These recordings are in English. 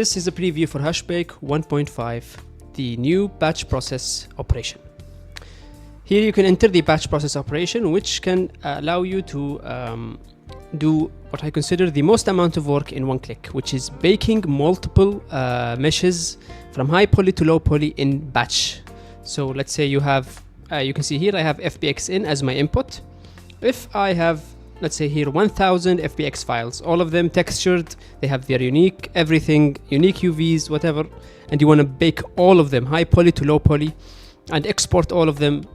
This is a preview for HashBake 1.5, the new batch process operation. Here you can enter the batch process operation, which can allow you to do what I consider the most amount of work in one click, which is baking multiple meshes from high poly to low poly in batch. So let's say you have, you can see here I have FBX in as my input. If I have, let's say here 1000 FBX files, all of them textured, they have their unique everything, unique UVs, whatever, and you want to bake all of them high poly to low poly and export all of them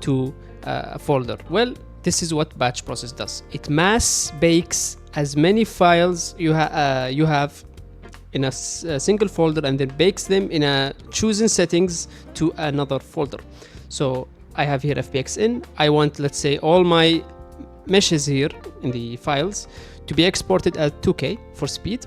to a folder. Well, this is what batch process does. It mass bakes as many files you have in a single folder and then bakes them in a chosen settings to another folder. So I have here FBX in. I want, let's say, all my meshes here in the files to be exported at 2K for speed.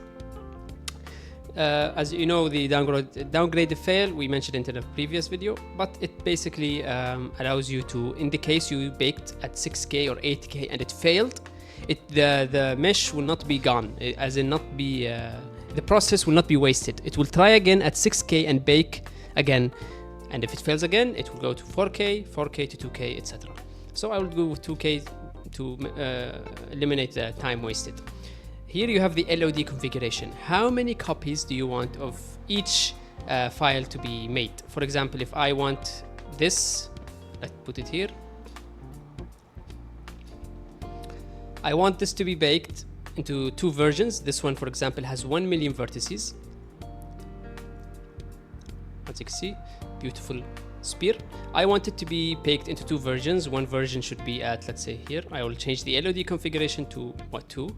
As you know, the downgrade fail, we mentioned it in a previous video, but it basically allows you to, in the case you baked at 6K or 8K and it failed, the mesh will not be gone, as in not be, the process will not be wasted. It will try again at 6K and bake again, and if it fails again, it will go to 4K, 4K to 2K, etc. So I will go with 2K to eliminate the time wasted. Here you have the LOD configuration. How many copies do you want of each file to be made? For example, if I want this, let's put it here. I want this to be baked into two versions. This one, for example, has 1 million vertices. As you can see, beautiful spear. I want it to be baked into two versions. One version should be at, let's say here, I will change the LOD configuration to what, 2.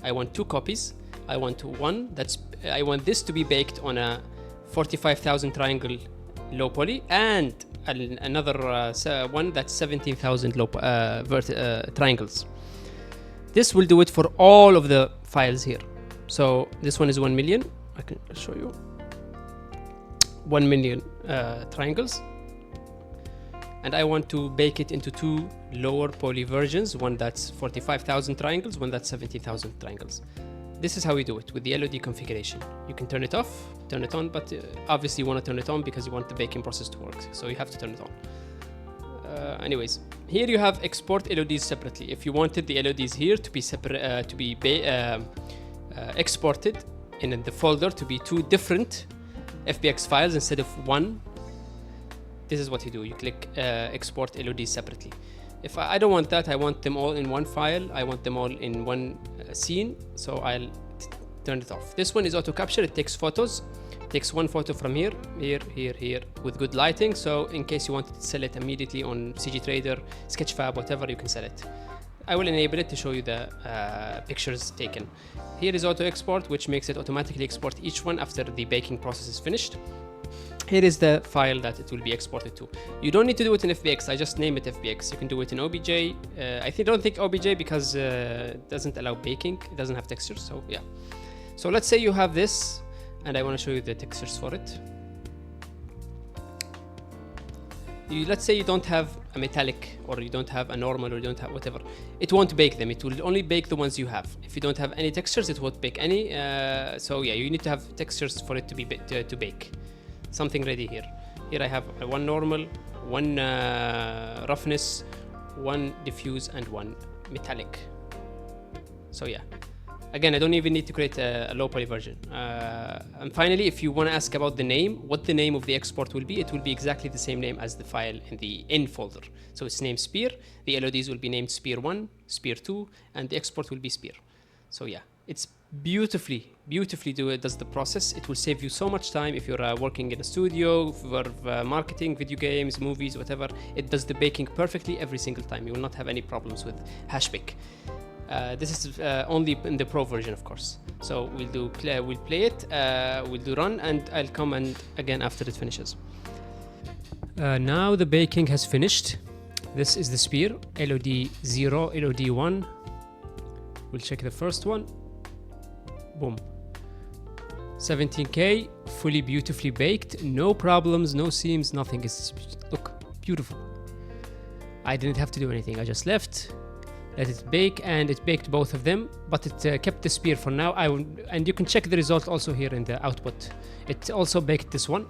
I want 2 copies. I want one that's, I want this to be baked on a 45,000 triangle low poly and another one that's 17,000 low triangles. This will do it for all of the files here. So this one is 1 million. I can show you 1 million triangles, and I want to bake it into 2 lower poly versions, one that's 45,000 triangles, one that's 17,000 triangles. This is how we do it with the LOD configuration. You can turn it off, turn it on, but obviously you want to turn it on because you want the baking process to work, so you have to turn it on. Anyways, here you have export LODs separately. If you wanted the LODs here to be separate, to be exported in the folder to be 2 different FBX files instead of 1, this is what you do. You click export LODs separately. If I don't want that, I want them all in one file, I want them all in one scene, so I'll turn it off. This one is auto capture. It takes photos. It takes one photo from here, here, here with good lighting, so in case you want to sell it immediately on CG Trader, Sketchfab, whatever, you can sell it. I will enable it to show you the pictures taken. Here is auto export, which makes it automatically export each one after the baking process is finished. Here is the file that it will be exported to. You don't need to do it in FBX. I just name it FBX. You can do it in OBJ. Don't think OBJ because it doesn't allow baking. It doesn't have textures. So yeah. So let's say you have this, and I want to show you the textures for it. Let's say you don't have a metallic, or you don't have a normal, or you don't have whatever. It won't bake them. It will only bake the ones you have. If you don't have any textures, it won't bake any. So yeah, you need to have textures for it to be to bake. Something ready here. Here I have one normal, one roughness, one diffuse, and one metallic. So yeah. Again, I don't even need to create a low poly version. And finally, if you want to ask about the name, what the name of the export will be, it will be exactly the same name as the file in the in folder. So it's named Spear. The LODs will be named Spear 1, Spear 2, and the export will be Spear. So yeah, it's beautifully does the process. It will save you so much time if you're working in a studio, for marketing, video games, movies, whatever. It does the baking perfectly every single time. You will not have any problems with HashBake. This is only in the Pro version, of course. So we'll play it, we'll do run, and I'll come and again after it finishes. Now the baking has finished. This is the Spear, LOD 0, LOD 1. We'll check the first one. Boom. 17K, fully beautifully baked, no problems, no seams, nothing. It's look beautiful. I didn't have to do anything. I just left. let it bake, and it baked both of them, but it kept the spear for now. And you can check the result also here in the output. It also baked this one.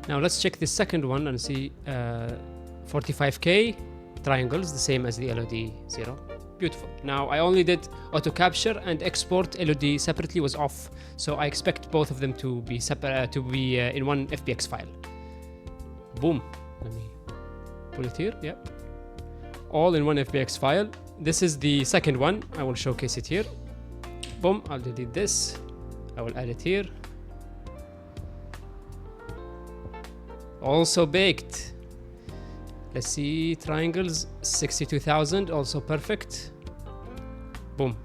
Now let's check the second one and see 45K triangles, the same as the LOD 0. Beautiful. Now I only did auto capture, and export LOD separately was off, so I expect both of them to be separate, in one FBX file. Boom. Let me put it here. Yep. All in one FBX file. This is the second one. I will showcase it here. Boom. I'll delete this. I will add it here. Also baked. Let's see, triangles, 62,000, also perfect. Boom.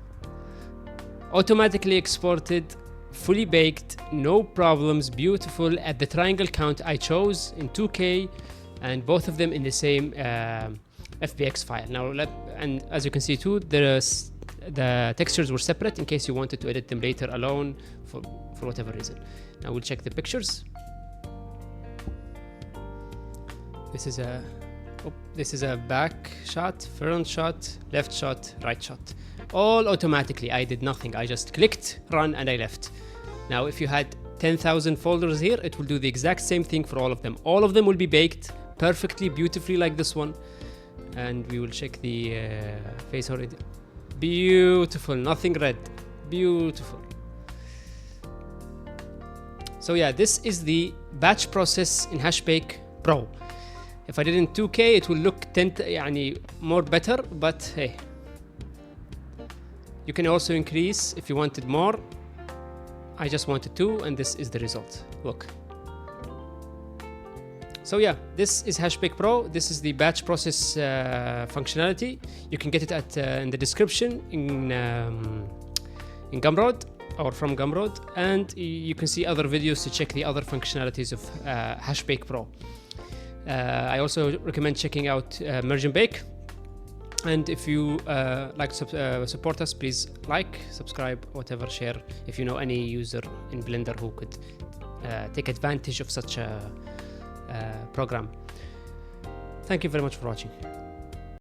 Automatically exported, fully baked, no problems, beautiful. At the triangle count I chose in 2K, and both of them in the same FBX file. Now, and as you can see too, the textures were separate in case you wanted to edit them later alone for whatever reason. Now we'll check the pictures. This is a back shot, front shot, left shot, right shot. All automatically. I did nothing. I just clicked, run, and I left. Now, if you had 10,000 folders here, it will do the exact same thing for all of them. All of them will be baked perfectly, beautifully like this one. And we will check the face already. Beautiful, nothing red. Beautiful. So yeah, this is the batch process in HashBake Pro. If I did in 2K, it will look more better, but hey. You can also increase if you wanted more. I just wanted 2, and this is the result. Look. So yeah, this is HashBake Pro. This is the batch process functionality. You can get it at in the description in Gumroad or from Gumroad, and you can see other videos to check the other functionalities of HashBake Pro. I also recommend checking out Merge and Bake. And if you like to support us, please like, subscribe, whatever, share if you know any user in Blender who could take advantage of such a program. Thank you very much for watching.